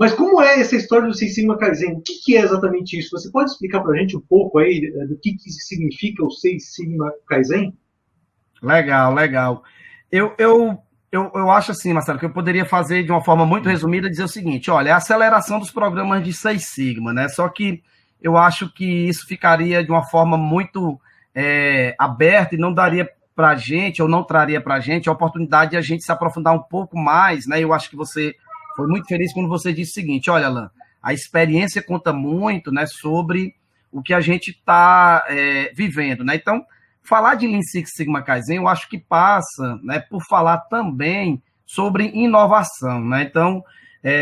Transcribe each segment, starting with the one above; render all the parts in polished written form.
Mas como é essa história do Six Sigma Kaizen? O que é exatamente isso? Você pode explicar para a gente um pouco aí do que significa o Six Sigma Kaizen? Legal, legal. Eu acho assim, Marcelo, que eu poderia fazer de uma forma muito resumida, dizer o seguinte, olha, é a aceleração dos programas de Seis Sigma, né? Só que eu acho que isso ficaria de uma forma muito aberta e não daria para a gente, ou não traria para a gente, a oportunidade de a gente se aprofundar um pouco mais, né? Eu acho que você foi muito feliz quando você disse o seguinte, olha, Alan, a experiência conta muito, né, sobre o que a gente está vivendo, né? Então, falar de Lean Six Sigma Kaizen, eu acho que passa, né, por falar também sobre inovação, né? Então,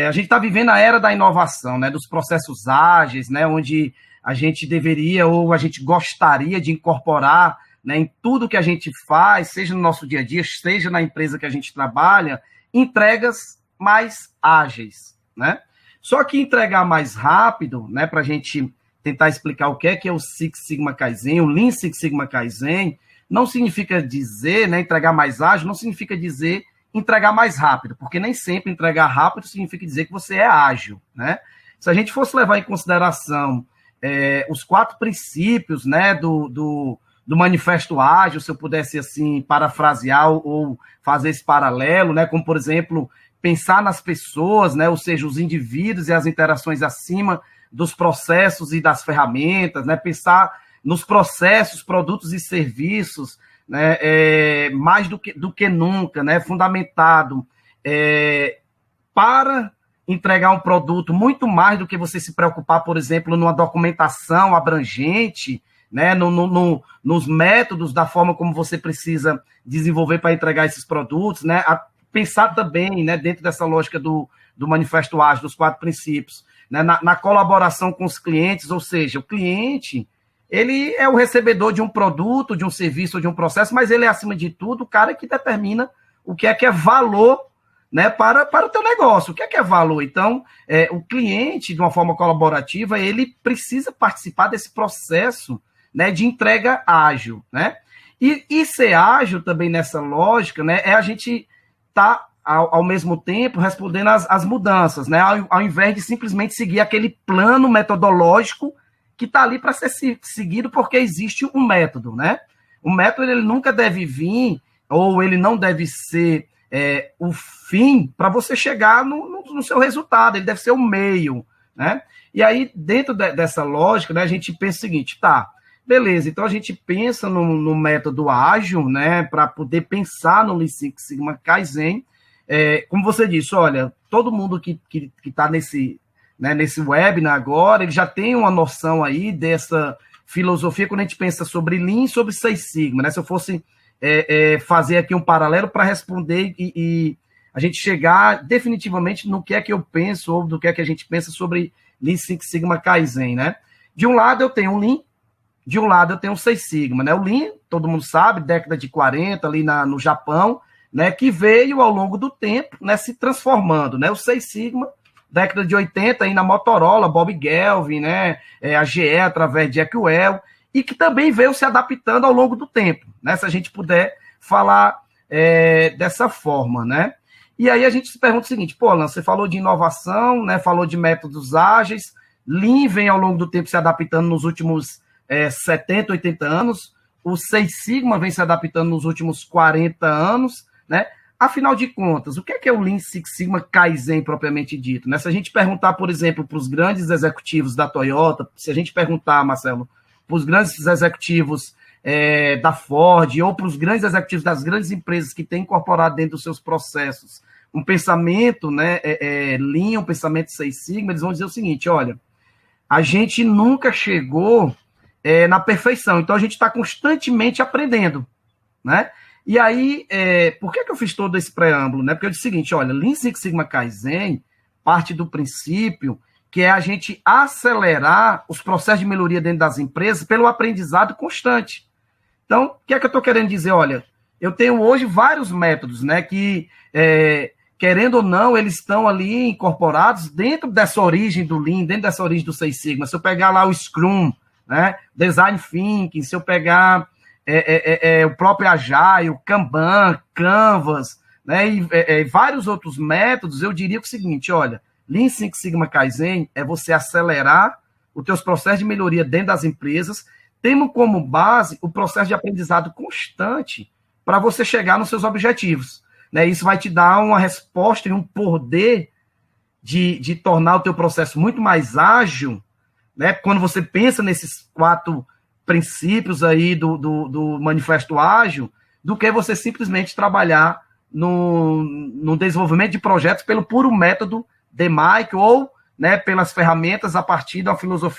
a gente está vivendo a era da inovação, né, dos processos ágeis, né, onde a gente deveria ou a gente gostaria de incorporar, né, em tudo que a gente faz, seja no nosso dia a dia, seja na empresa que a gente trabalha, entregas mais ágeis, né? Só que entregar mais rápido, né, para a gente tentar explicar o que é o Six Sigma Kaizen, o Lean Six Sigma Kaizen, não significa dizer, né, entregar mais ágil, não significa dizer entregar mais rápido, porque nem sempre entregar rápido significa dizer que você é ágil, né? Se a gente fosse levar em consideração os 4 princípios, né, do manifesto ágil, se eu pudesse assim parafrasear ou fazer esse paralelo, né, como por exemplo pensar nas pessoas, né, ou seja, os indivíduos e as interações acima dos processos e das ferramentas, né, pensar nos processos, produtos e serviços, né, mais do que nunca, né, fundamentado para entregar um produto muito mais do que você se preocupar, por exemplo, numa documentação abrangente, né, nos métodos da forma como você precisa desenvolver para entregar esses produtos, né, pensar também, né, dentro dessa lógica do Manifesto Ágil, dos 4 princípios, né, na colaboração com os clientes, ou seja, o cliente, ele é o recebedor de um produto, de um serviço ou de um processo, mas ele é, acima de tudo, o cara que determina o que é valor, né, para o teu negócio. O que é valor? Então, o cliente, de uma forma colaborativa, ele precisa participar desse processo, né, de entrega ágil, né? E ser ágil também nessa lógica, né, é a gente estar, ao mesmo tempo, respondendo às mudanças, né? Ao invés de simplesmente seguir aquele plano metodológico que está ali para ser seguido porque existe um método, né? O método ele nunca deve vir, ou ele não deve ser o fim para você chegar no seu resultado, ele deve ser o meio, né? E aí, dentro dessa lógica, né, a gente pensa o seguinte, tá, beleza, então a gente pensa no método ágil, né, para poder pensar no Lean Six Sigma Kaizen. Como você disse, olha, todo mundo que está nesse webinar agora, ele já tem uma noção aí dessa filosofia quando a gente pensa sobre Lean e sobre Six Sigma, né? Se eu fosse fazer aqui um paralelo para responder e a gente chegar definitivamente no que é que eu penso ou do que é que a gente pensa sobre Lean Six Sigma Kaizen, né? De um lado eu tenho o Lean, de um lado eu tenho o Seis Sigma, né? O Lean, todo mundo sabe, década de 40 ali no Japão, né? Que veio ao longo do tempo, né? Se transformando, né? O Seis Sigma, década de 80 aí na Motorola, Bob Gelvin, né? A GE através de Jack Welch, e que também veio se adaptando ao longo do tempo, né? Se a gente puder falar dessa forma, né? E aí a gente se pergunta o seguinte, pô, Alan, você falou de inovação, né? Falou de métodos ágeis, Lean vem ao longo do tempo se adaptando nos últimos 70, 80 anos, o Seis Sigma vem se adaptando nos últimos 40 anos, né? Afinal de contas, o que é o Lean Six Sigma Kaizen propriamente dito? Né? Se a gente perguntar, por exemplo, para os grandes executivos da Toyota, se a gente perguntar, Marcelo, para os grandes executivos da Ford ou para os grandes executivos das grandes empresas que têm incorporado dentro dos seus processos um pensamento, né, Lean, um pensamento Seis Sigma, eles vão dizer o seguinte, olha, a gente nunca chegou na perfeição, então a gente está constantemente aprendendo, né? E aí, por que eu fiz todo esse preâmbulo? Né? Porque eu disse o seguinte, olha, Lean Six Sigma Kaizen parte do princípio que é a gente acelerar os processos de melhoria dentro das empresas pelo aprendizado constante. Então, o que é que eu estou querendo dizer? Olha, eu tenho hoje vários métodos, né, que, querendo ou não, eles estão ali incorporados dentro dessa origem do Lean, dentro dessa origem do Seis Sigma. Se eu pegar lá o Scrum, né, Design Thinking, se eu pegar o próprio Agile, Kanban, Canvas, né, e vários outros métodos, eu diria o seguinte, olha, Lean Six Sigma Kaizen é você acelerar os teus processos de melhoria dentro das empresas, tendo como base o processo de aprendizado constante para você chegar nos seus objetivos. Né? Isso vai te dar uma resposta e um poder de tornar o teu processo muito mais ágil, né? Quando você pensa nesses 4 princípios aí do Manifesto Ágil, do que você simplesmente trabalhar no desenvolvimento de projetos pelo puro método DMAIC ou, né, pelas ferramentas a partir da filosofia